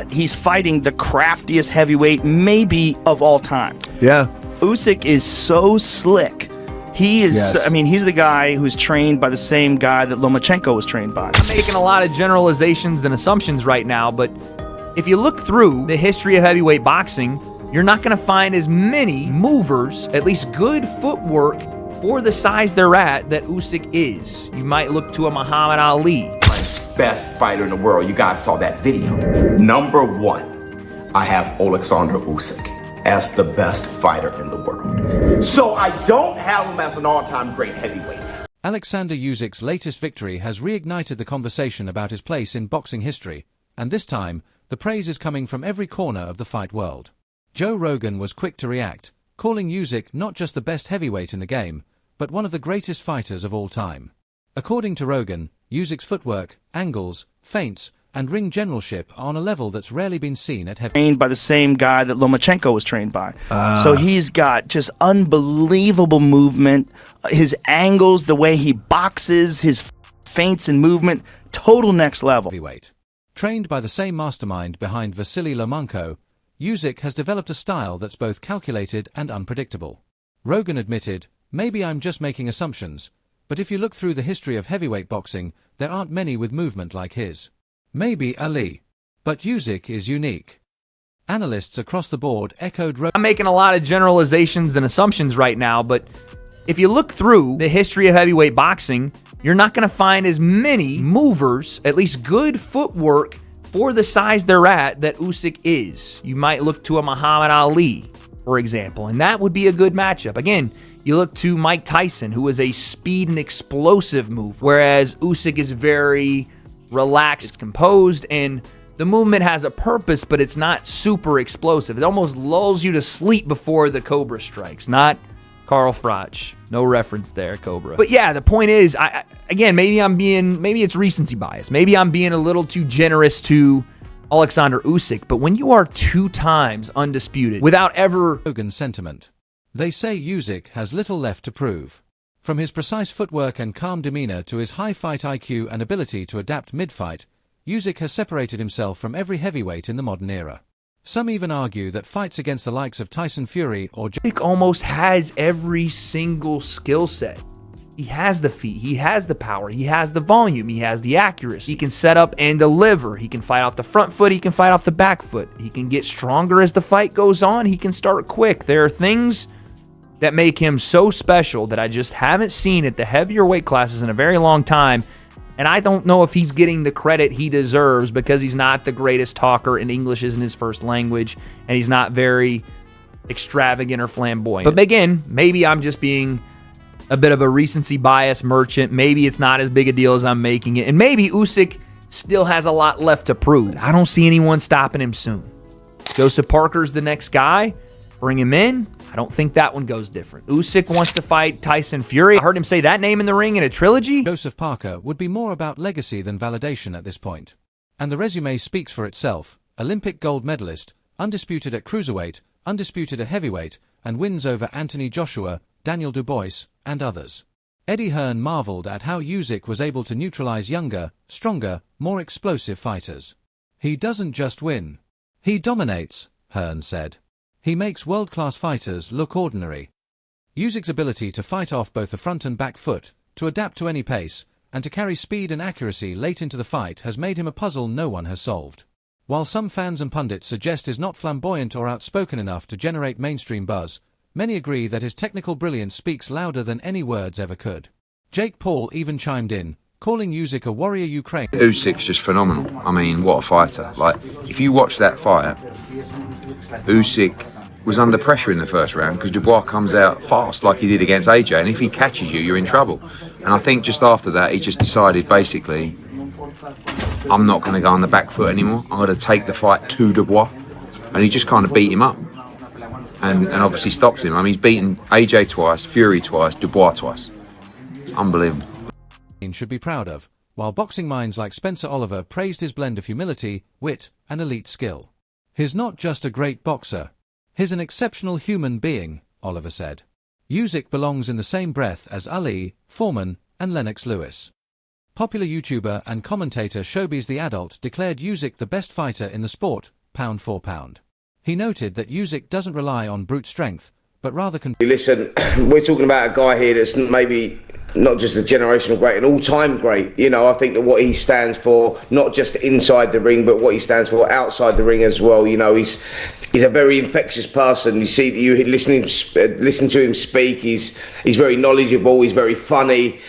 He's fighting the craftiest heavyweight maybe of all time. Yeah. Usyk is so slick. He is, Yes. I mean, he's the guy who's trained by the same guy that Lomachenko was trained by. I'm making a lot of generalizations and assumptions right now, but if you look through the history of heavyweight boxing, you're not going to find as many movers, at least good footwork, for the size they're at that Usyk is. You might look to a Muhammad Ali. Best fighter in the world. You guys saw that video. Number one, I have Oleksandr Usyk as the best fighter in the world. So I don't have him as an all-time great heavyweight. Oleksandr Usyk's latest victory has reignited the conversation about his place in boxing history, and this time, the praise is coming from every corner of the fight world. Joe Rogan was quick to react, calling Usyk not just the best heavyweight in the game, but one of the greatest fighters of all time. According to Rogan, Usyk's footwork, angles, feints, and ring generalship are on a level that's rarely been seen at heavyweight. Trained by the same guy that Lomachenko was trained by. So he's got just unbelievable movement. His angles, the way he boxes, his feints and movement, total next level. Heavyweight. Trained by the same mastermind behind Vasily Lomachenko, Usyk has developed a style that's both calculated and unpredictable. Rogan admitted, "Maybe I'm just making assumptions, but if you look through the history of heavyweight boxing, there aren't many with movement like his. Maybe Ali. But Usyk is unique." Analysts across the board echoed Rogan. I'm making a lot of generalizations and assumptions right now, but if you look through the history of heavyweight boxing, you're not going to find as many movers, at least good footwork, for the size they're at that Usyk is. You might look to a Muhammad Ali, for example, and that would be a good matchup. Again, you look to Mike Tyson, who is a speed and explosive move, whereas Usyk is very relaxed, it's composed, and the movement has a purpose, but it's not super explosive. It almost lulls you to sleep before the Cobra strikes, not Carl Froch. No reference there, Cobra. But yeah, the point is, again, maybe it's recency bias. Maybe I'm being a little too generous to Oleksandr Usyk, but when you are 2 times undisputed without ever... Rogan sentiment. They say Usyk has little left to prove. From his precise footwork and calm demeanor to his high fight IQ and ability to adapt mid-fight, Usyk has separated himself from every heavyweight in the modern era. Some even argue that fights against the likes of Tyson Fury or Usyk almost has every single skill set. He has the feet, he has the power, he has the volume, he has the accuracy. He can set up and deliver. He can fight off the front foot, he can fight off the back foot. He can get stronger as the fight goes on, he can start quick. There are things that make him so special that I just haven't seen at the heavier weight classes in a very long time. And I don't know if he's getting the credit he deserves because he's not the greatest talker and English isn't his first language and he's not very extravagant or flamboyant. But again, maybe I'm just being a bit of a recency bias merchant. Maybe it's not as big a deal as I'm making it. And maybe Usyk still has a lot left to prove. I don't see anyone stopping him soon. Joseph Parker's the next guy. Bring him in. I don't think that one goes different. Usyk wants to fight Tyson Fury. I heard him say that name in the ring in a trilogy. Joseph Parker would be more about legacy than validation at this point. And the resume speaks for itself. Olympic gold medalist, undisputed at cruiserweight, undisputed at heavyweight, and wins over Anthony Joshua, Daniel Dubois, and others. Eddie Hearn marveled at how Usyk was able to neutralize younger, stronger, more explosive fighters. "He doesn't just win. He dominates," Hearn said. "He makes world-class fighters look ordinary." Usyk's ability to fight off both the front and back foot, to adapt to any pace, and to carry speed and accuracy late into the fight has made him a puzzle no one has solved. While some fans and pundits suggest he's not flamboyant or outspoken enough to generate mainstream buzz, many agree that his technical brilliance speaks louder than any words ever could. Jake Paul even chimed in, calling Usyk a warrior Ukraine. Usyk's just phenomenal. I mean, what a fighter. Like, if you watch that fight, Usyk was under pressure in the first round because Dubois comes out fast like he did against AJ, and if he catches you, you're in trouble. And I think just after that, he just decided, basically, I'm not going to go on the back foot anymore. I'm going to take the fight to Dubois. And he just kind of beat him up. And obviously stops him. I mean, he's beaten AJ twice, Fury twice, Dubois twice. Unbelievable. Should be proud of, while boxing minds like Spencer Oliver praised his blend of humility, wit, and elite skill. "He's not just a great boxer. He's an exceptional human being," Oliver said. Usyk belongs in the same breath as Ali, Foreman, and Lennox Lewis. Popular YouTuber and commentator Showbiz the Adult declared Usyk the best fighter in the sport, pound for pound. He noted that Usyk doesn't rely on brute strength, but rather Listen, we're talking about a guy here that's maybe not just a generational great, an all-time great. You know, I think that what he stands for, not just inside the ring, but what he stands for outside the ring as well. You know, he's a very infectious person. You see, you listen to him speak. He's very knowledgeable. He's very funny.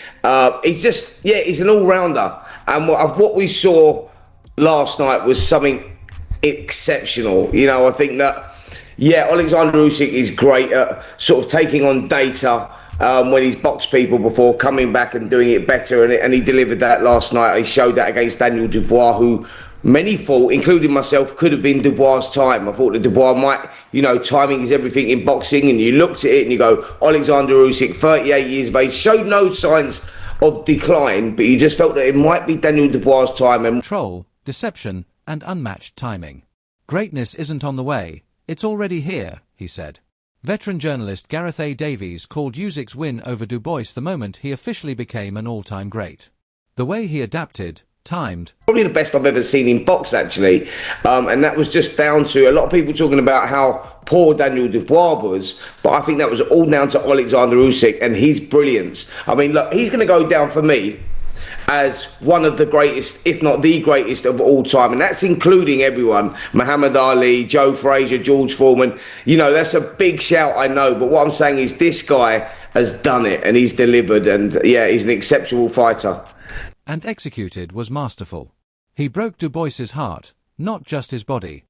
He's just, yeah, he's an all-rounder. And what we saw last night was something exceptional. You know, I think that, yeah, Oleksandr Usyk is great at sort of taking on data when he's boxed people before, coming back and doing it better, and he delivered that last night. He showed that against Daniel Dubois, who many thought, including myself, could have been Dubois' time. I thought that Dubois might, you know, timing is everything in boxing, and you looked at it and you go, Oleksandr Usyk, 38 years of age, showed no signs of decline, but you just felt that it might be Daniel Dubois' time. And control, deception, and unmatched timing. Greatness isn't on the way. It's already here, he said. Veteran journalist Gareth A. Davies called Usyk's win over Dubois the moment he officially became an all-time great. The way he adapted, timed... Probably the best I've ever seen in box, actually. And that was just down to a lot of people talking about how poor Daniel Dubois was, but I think that was all down to Oleksandr Usyk and his brilliance. I mean, look, he's going to go down for me as one of the greatest, if not the greatest of all time. And that's including everyone. Muhammad Ali, Joe Frazier, George Foreman. You know, that's a big shout, I know. But what I'm saying is this guy has done it and he's delivered. And yeah, he's an exceptional fighter. And executed was masterful. He broke Dubois's heart, not just his body.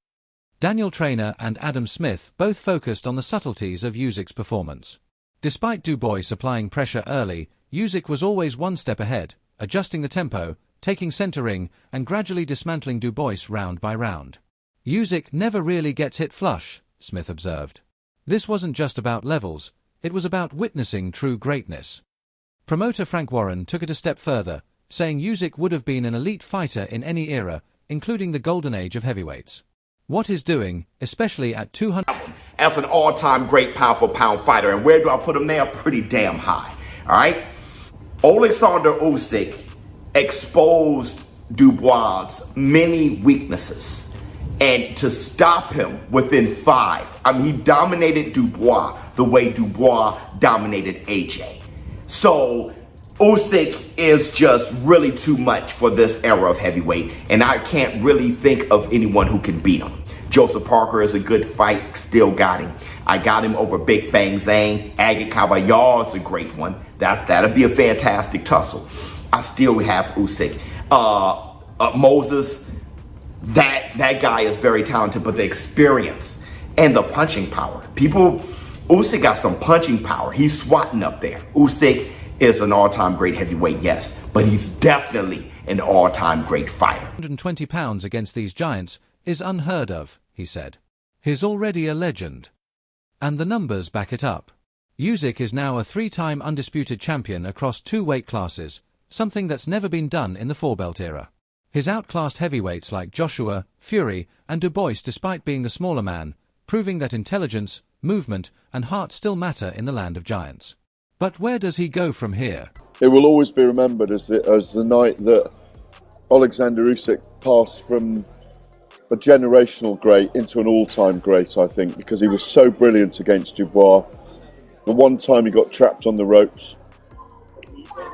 Daniel Traynor and Adam Smith both focused on the subtleties of Usyk's performance. Despite Dubois applying pressure early, Usyk was always one step ahead, adjusting the tempo, taking centering, and gradually dismantling Dubois round by round. Usyk never really gets hit flush, Smith observed. This wasn't just about levels, it was about witnessing true greatness. Promoter Frank Warren took it a step further, saying Usyk would have been an elite fighter in any era, including the golden age of heavyweights. What he's doing, especially at 200... As an all-time great pound-for-pound fighter, and where do I put him there? Pretty damn high, all right? Oleksandr Usyk exposed Dubois' many weaknesses, and to stop him within 5, I mean, he dominated Dubois the way Dubois dominated AJ. So Usyk is just really too much for this era of heavyweight, and I can't really think of anyone who can beat him. Joseph Parker is a good fight, still got him. I got him over Big Bang Zhang. Agit Kabayar is a great one. That'll be a fantastic tussle. I still have Usyk. Moses, that guy is very talented, but the experience and the punching power. Usyk got some punching power. He's swatting up there. Usyk is an all-time great heavyweight, yes, but he's definitely an all-time great fighter. 120 pounds against these giants is unheard of, he said. He's already a legend. And the numbers back it up. Usyk is now a 3-time undisputed champion across 2 weight classes, something that's never been done in the 4-belt era. He's outclassed heavyweights like Joshua, Fury, and Dubois despite being the smaller man, proving that intelligence, movement, and heart still matter in the land of giants. But where does he go from here? It will always be remembered as the night that Oleksandr Usyk passed from a generational great into an all-time great, I think, because he was so brilliant against Dubois. The one time he got trapped on the ropes,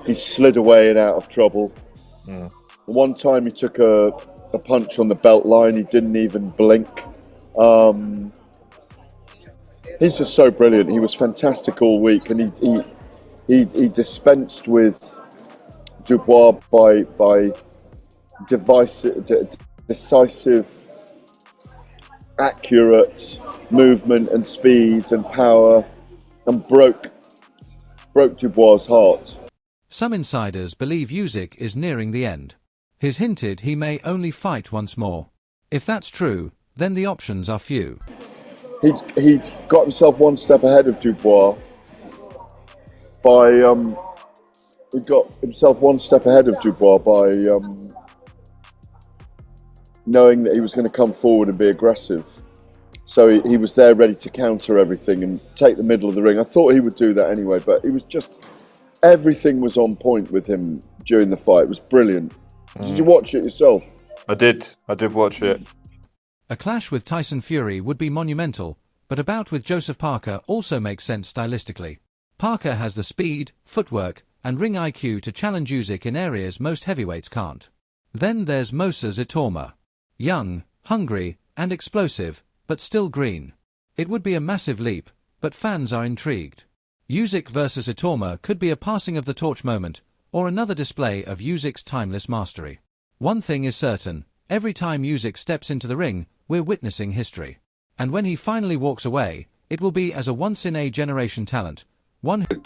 he slid away and out of trouble. The one time he took a punch on the belt line, he didn't even blink. He's just so brilliant. He was fantastic all week, and he dispensed with Dubois by decisive, accurate movement and speed and power, and broke Dubois' heart. Some insiders believe Usyk is nearing the end. He's hinted he may only fight once more. If that's true, then the options are few. He'd got himself one step ahead of Dubois by knowing that he was going to come forward and be aggressive. So he was there ready to counter everything and take the middle of the ring. I thought he would do that anyway, but it was just, everything was on point with him during the fight. It was brilliant. Did you watch it yourself? I did watch it. A clash with Tyson Fury would be monumental, but a bout with Joseph Parker also makes sense stylistically. Parker has the speed, footwork, and ring IQ to challenge Usyk in areas most heavyweights can't. Then there's Moses Itoma. Young, hungry, and explosive, but still green. It would be a massive leap, but fans are intrigued. Usyk versus Itoma could be a passing of the torch moment, or another display of Usyk's timeless mastery. One thing is certain, every time Usyk steps into the ring, we're witnessing history. And when he finally walks away, it will be as a once-in-a-generation talent, one who,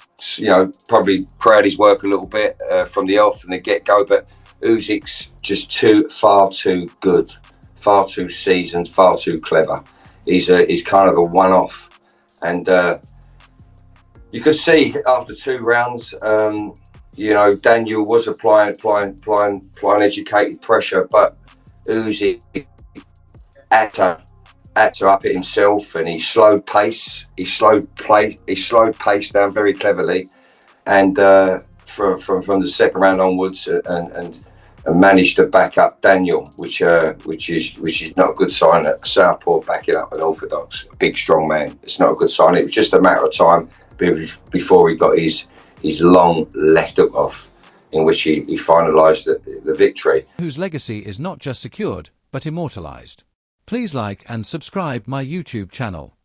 probably proud his work a little bit from the off and the get-go, but Usyk's just far too good, far too seasoned, far too clever. He's kind of a one-off, and you could see after 2 rounds, Daniel was applying educated pressure, but Usyk had to up it himself, and he slowed pace down very cleverly, and from the second round onwards, and managed to back up Daniel, which is not a good sign. A southpaw backing up an orthodox big strong man, it's not a good sign. It was just a matter of time before he got his long left hook off, in which he finalised the victory. Whose legacy is not just secured, but immortalised. Please like and subscribe my YouTube channel.